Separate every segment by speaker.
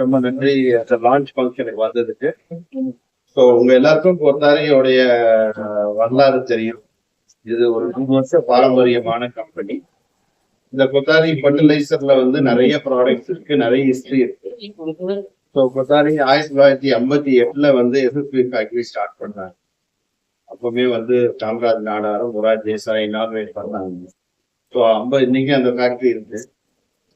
Speaker 1: ரொம்ப நன்றி அந்த லான்ச் ஃபங்க்ஷனுக்கு வந்ததுக்கு. ஸோ உங்க எல்லாருக்கும் கொத்தாரியோடைய வரலாறு தெரியும். இது ஒரு 100 வருஷ பாரம்பரியமான கம்பெனி. இந்த கொத்தாரி ஃபர்டிலைசர்ல வந்து நிறைய ப்ராடக்ட்ஸ் இருக்கு, நிறைய ஹிஸ்டரி இருக்கு. ஸோ கொத்தாரி 1958 வந்து எஸ்எஸ்பி ஃபேக்டரி ஸ்டார்ட் பண்ணாங்க. அப்பவுமே வந்து காமராஜ் நாடாரும் முராஜ் தேசாய் இனாக்ரேட் பண்ணாங்க. ஸோ இன்னைக்கு அந்த ஃபேக்டரி இருக்கு.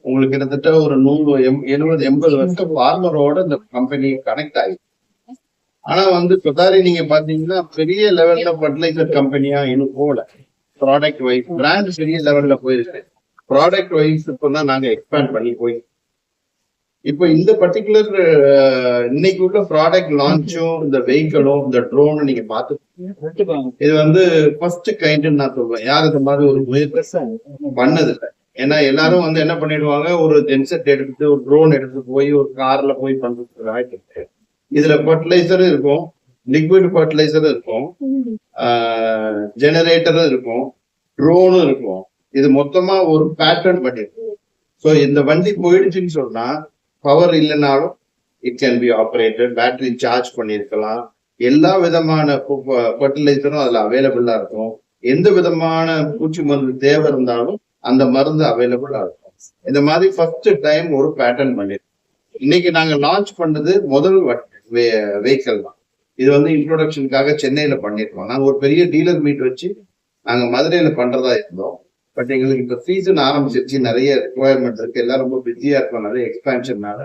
Speaker 1: உங்களுக்கு கிட்டத்தட்ட ஒரு 70 வருஷம் ஃபார்மரோட இந்த கம்பெனி கனெக்ட் ஆகி. ஆனா வந்து கொத்தாரி நீங்க பாத்தீங்கன்னா பெரிய லெவல்ல ஃபர்டிலைசர் கம்பெனியா இன்னும் போகல. ப்ராடக்ட் வைஸ் பிராண்ட் பெரிய லெவல்ல போயிருக்கு. ப்ராடக்ட் வைஸ் இப்பதான் நாங்க எக்ஸ்பேண்ட் பண்ணி போய் இப்போ இந்த பர்டிகுலர் இன்னைக்கு உள்ள ப்ராடக்ட் லான்ச்சும் இந்த வெஹிக்கிளும் இந்த ட்ரோன் நீங்க பார்த்து இது வந்து ஃபர்ஸ்ட் கைண்ட்னு நான் சொல்றேன். யாரும் இந்த மாதிரி ஒரு முயற்சி பண்ணது இல்லை. ஏன்னா எல்லாரும் வந்து என்ன பண்ணிடுவாங்க, ஒரு ஜென்செட் எடுத்து ஒரு ட்ரோன் எடுத்து போய் ஒரு கார்ல போய் பண்றது ஆயிட்டு. இதுல ஃபர்டிலைசரும் இருக்கும், லிக்விட் ஃபர்டிலைசரும் இருக்கும், ஜெனரேட்டரும் இருக்கும், ட்ரோனும் இருக்கும். இது மொத்தமா ஒரு பேட்டர்ன் பண்ணிருக்கு. ஸோ இந்த வண்டி போயிடுச்சுன்னு சொன்னா பவர் இல்லைனாலும் it can be operated, battery charge பண்ணிருக்கலாம். எல்லா விதமான ஃபர்டிலைசரும் அதுல அவைலபிளா இருக்கும். எந்த விதமான பூச்சி மருந்து தேவை இருந்தாலும் அந்த மருந்து அவைலபிளா இருக்கும். இந்த மாதிரி ஃபர்ஸ்ட் டைம் ஒரு பேட்டர்ன் பண்ணிருக்கோம். இன்னைக்கு நாங்க லான்ச் பண்ணது முதல் வெஹிக்கிள் தான். இது வந்து இன்ட்ரோடக்ஷனுக்காக சென்னையில பண்ணிருக்கோம். நாங்க ஒரு பெரிய டீலர் மீட் வச்சு நாங்க மதுரையில பண்றதா இருந்தோம். பட் எங்களுக்கு இப்ப சீசன் ஆரம்பிச்சிருச்சு, நிறைய ரிக்குவயர்மெண்ட் இருக்கு, எல்லாரும் ரொம்ப பிஸியா இருக்கும், நிறைய எக்ஸ்பேன்ஷன்னால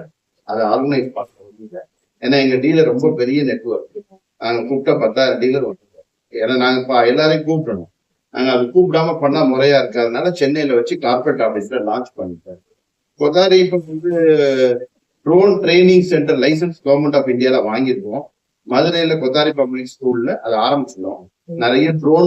Speaker 1: அதை ஆர்கனைஸ் பண்ண முடியல. ஏன்னா எங்க டீலர் ரொம்ப பெரிய நெட்ஒர்க். நாங்க கூப்பிட்டா 10,000 டீலர் வந்துருக்கோம். ஏன்னா நாங்க எல்லாரையும் கூப்பிடணும். நாங்க அது கூப்பிடாம பண்ணா முறையா இருக்காதனால சென்னையில வச்சு கார்பரேட் ஆபீஸ்ல லான்ச் பண்ணிட்டோம். கொத்தாரி இப்ப வந்து drone training centre licence government of இந்தியால வாங்கியிருக்கோம். மதுரையில கொத்தாரி பப்ளிக் ஸ்கூல்ல அதை ஆரம்பிச்சிடும். நிறைய ட்ரோன்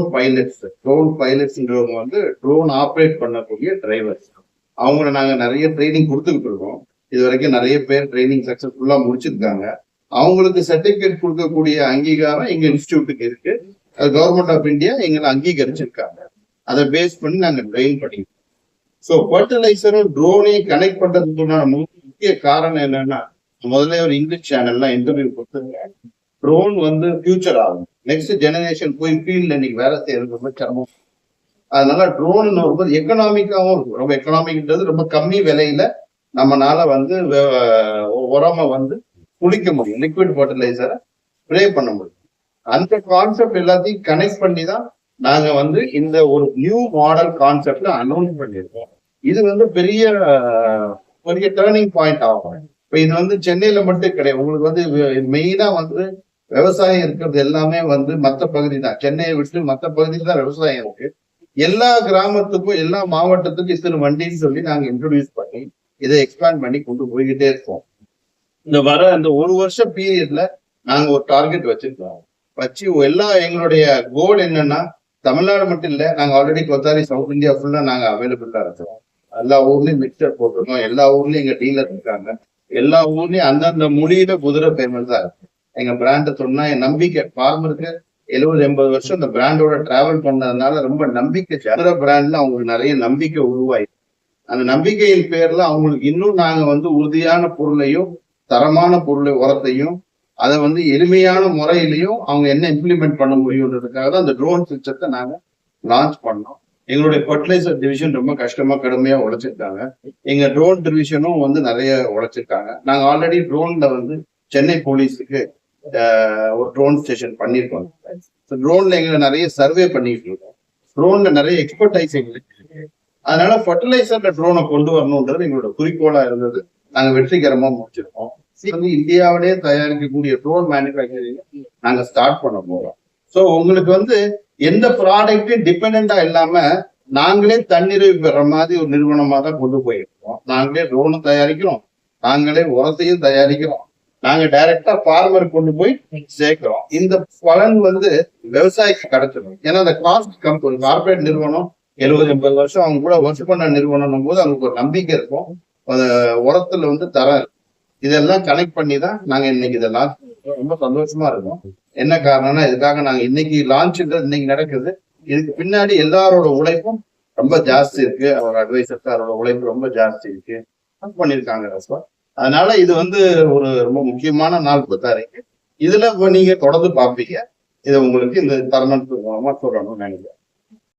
Speaker 1: பைலட்ஸ்ன்றவங்க வந்து ட்ரோன் ஆப்ரேட் பண்ணக்கூடிய டிரைவர்ஸ், அவங்கள நாங்க நிறைய ட்ரைனிங் கொடுத்துக்கிட்டு இருக்கோம். இது வரைக்கும் நிறைய பேர் ட்ரைனிங் சக்சஸ்ஃபுல்லா முடிச்சிருக்காங்க. அவங்களுக்கு சர்டிபிகேட் கொடுக்கக்கூடிய அங்கீகாரம் எங்க இன்ஸ்டிடியூட்டுக்கு இருக்கு. அது கவர்மெண்ட் ஆஃப் இந்தியா எங்களை அங்கீகரிச்சிருக்காங்க. அதை பேஸ் பண்ணி நாங்க ட்ரெயின் பண்ணிக்கிறோம். ஸோ ஃபர்டிலைசரும் ட்ரோனையும் கனெக்ட் பண்றதுக்குண்டான முக்கிய காரணம் என்னன்னா, முதல்ல ஒரு இங்கிலீஷ் சேனல்லாம் இன்டர்வியூ கொடுத்துருக்கேன். ட்ரோன் வந்து ஃபியூச்சர் ஆகும், நெக்ஸ்ட் ஜெனரேஷன் போய் ஃபீல்ட்ல இன்னைக்கு வேலை செய்யறது ரொம்ப சிரமம். அதனால ட்ரோன் ரொம்ப எக்கனாமிக்காவும் இருக்கும். ரொம்ப எக்கனாமிக்ன்றது ரொம்ப கம்மி விலையில நம்மளால வந்து உரமை வந்து குளிக்க முடியும், லிக்விட் ஃபர்டிலைசரை ஸ்ப்ரே பண்ண முடியும். அந்த கான்செப்ட் எல்லாத்தையும் கனெக்ட் பண்ணி தான் நாங்க வந்து இந்த ஒரு நியூ மாடல் கான்செப்ட்ல அனௌன்ஸ் பண்ணியிருக்கோம். இது வந்து பெரிய பெரிய டேர்னிங் பாயிண்ட் ஆகும். இப்ப இது வந்து சென்னையில மட்டும் கிடையாது. உங்களுக்கு வந்து மெயினா வந்து விவசாயம் இருக்கிறது எல்லாமே வந்து மற்ற பகுதி தான். சென்னையை விட்டு மற்ற பகுதியில் தான் விவசாயம் இருக்கு. எல்லா கிராமத்துக்கும் எல்லா மாவட்டத்துக்கும் இத்தனை வண்டின்னு சொல்லி நாங்க இன்ட்ரோடியூஸ் பண்ணி இதை எக்ஸ்பேண்ட் பண்ணி கொண்டு போய்கிட்டே இருக்கோம். இந்த ஒரு வருஷம் பீரியட்ல நாங்க ஒரு டார்கெட் வச்சிருக்கோம். வச்சு எங்களுடைய கோல் என்னன்னா, தமிழ்நாடு மட்டும் இல்ல, நாங்க ஆல்ரெடி கொத்தாரி சவுத் இந்தியா ஃபுல்லா நாங்க அவைலபிளா இருக்கிறோம். எல்லா ஊர்லயும் மிக்சர் போட்டிருக்கோம். எல்லா ஊர்லயும் எங்க டீலர் இருக்காங்க. எல்லா ஊர்லயும் அந்தந்த மொழியில குதிரை பேமெண்ட் தான் இருக்கு. எங்க பிராண்டை சொன்னா என் நம்பிக்கை ஃபார்மருக்கு 70-80 வருஷம் இந்த பிராண்டோட டிராவல் பண்ணதுனால ரொம்ப நம்பிக்கை. ஜெனரல் பிராண்ட்ல அவங்களுக்கு நிறைய நம்பிக்கை உருவாயிருக்கு. அந்த நம்பிக்கையின் பேர்ல அவங்களுக்கு இன்னும் நாங்க வந்து உறுதியான பொருளையும் தரமான பொருளை உரத்தையும் அதை வந்து எளிமையான முறையிலையும் அவங்க என்ன இம்ப்ளிமெண்ட் பண்ண முடியுன்றதுக்காக தான் அந்த ட்ரோன் சிஸ்டத்தை நாங்க லான்ச் பண்ணோம். எங்களுடைய ஃபர்டிலைசர் டிவிஷன் ரொம்ப கடுமையா உழைச்சிருக்காங்க. எங்க ட்ரோன் டிவிஷனும் வந்து நிறைய உழைச்சிருக்காங்க. நாங்க ஆல்ரெடி ட்ரோன்ல வந்து சென்னை போலீஸுக்கு ஒரு ட்ரோன் ஸ்டேஷன் பண்ணியிருக்கோம். ட்ரோன்ல எங்களை நிறைய சர்வே பண்ணிட்டு இருக்கோம். ட்ரோன்ல நிறைய எக்ஸ்பர்டைஸ் எங்களுக்கு இருக்கு. அதனால ஃபர்டிலைசர்ல ட்ரோனை கொண்டு வரணும்ன்றது எங்களோட குறிக்கோளா இருந்தது. நாங்க வெற்றிகரமா முடிச்சிருக்கோம். வந்து இந்தியாவிலேயே தயாரிக்கக்கூடிய ட்ரோன் மேனுஃபேக்சரிங் நாங்க ஸ்டார்ட் பண்ண போறோம். ஸோ உங்களுக்கு வந்து எந்த ப்ராடக்ட்டும் டிபெண்டா இல்லாம நாங்களே தன்னிறைவு பெற மாதிரி ஒரு நிறுவனமா தான் கொண்டு போயிருக்கோம். நாங்களே ட்ரோனும் தயாரிக்கிறோம், நாங்களே உரத்தையும் தயாரிக்கிறோம், நாங்க டைரக்டா ஃபார்மர் கொண்டு போய் சேர்க்கிறோம். இந்த பலன் வந்து விவசாயிக்கு கிடைச்சிடும். ஏன்னா அந்த காஸ்ட் கம்பெனி கார்பரேட் நிறுவனம் 70-80 வருஷம் அவங்க கூட ஒர்க் பண்ண நிறுவனம் போது அவங்களுக்கு ஒரு நம்பிக்கை இருக்கும். உரத்துல வந்து தரம் இருக்கும். இதெல்லாம் கனெக்ட் பண்ணி தான் நாங்க இன்னைக்கு இதெல்லாம் ரொம்ப சந்தோஷமா இருக்கும். என்ன காரணம்னா, இதுக்காக நாங்க இன்னைக்கு லான்ச்ன்றது இன்னைக்கு நடக்குது. இதுக்கு பின்னாடி எல்லாரோட உழைப்பும் ரொம்ப ஜாஸ்தி இருக்கு. அவர் அட்வைசர்ஸ் அவரோட உழைப்பு ரொம்ப ஜாஸ்தி இருக்கு பண்ணிருக்காங்க. அதனால இது வந்து ஒரு ரொம்ப முக்கியமான நாள் 6 இதுல இப்ப நீங்க தொடர்ந்து பார்ப்பீங்க. இதை உங்களுக்கு இந்த தருணத்துக்கு மூலமா சொல்லணும்னு நினைக்கிறேன்.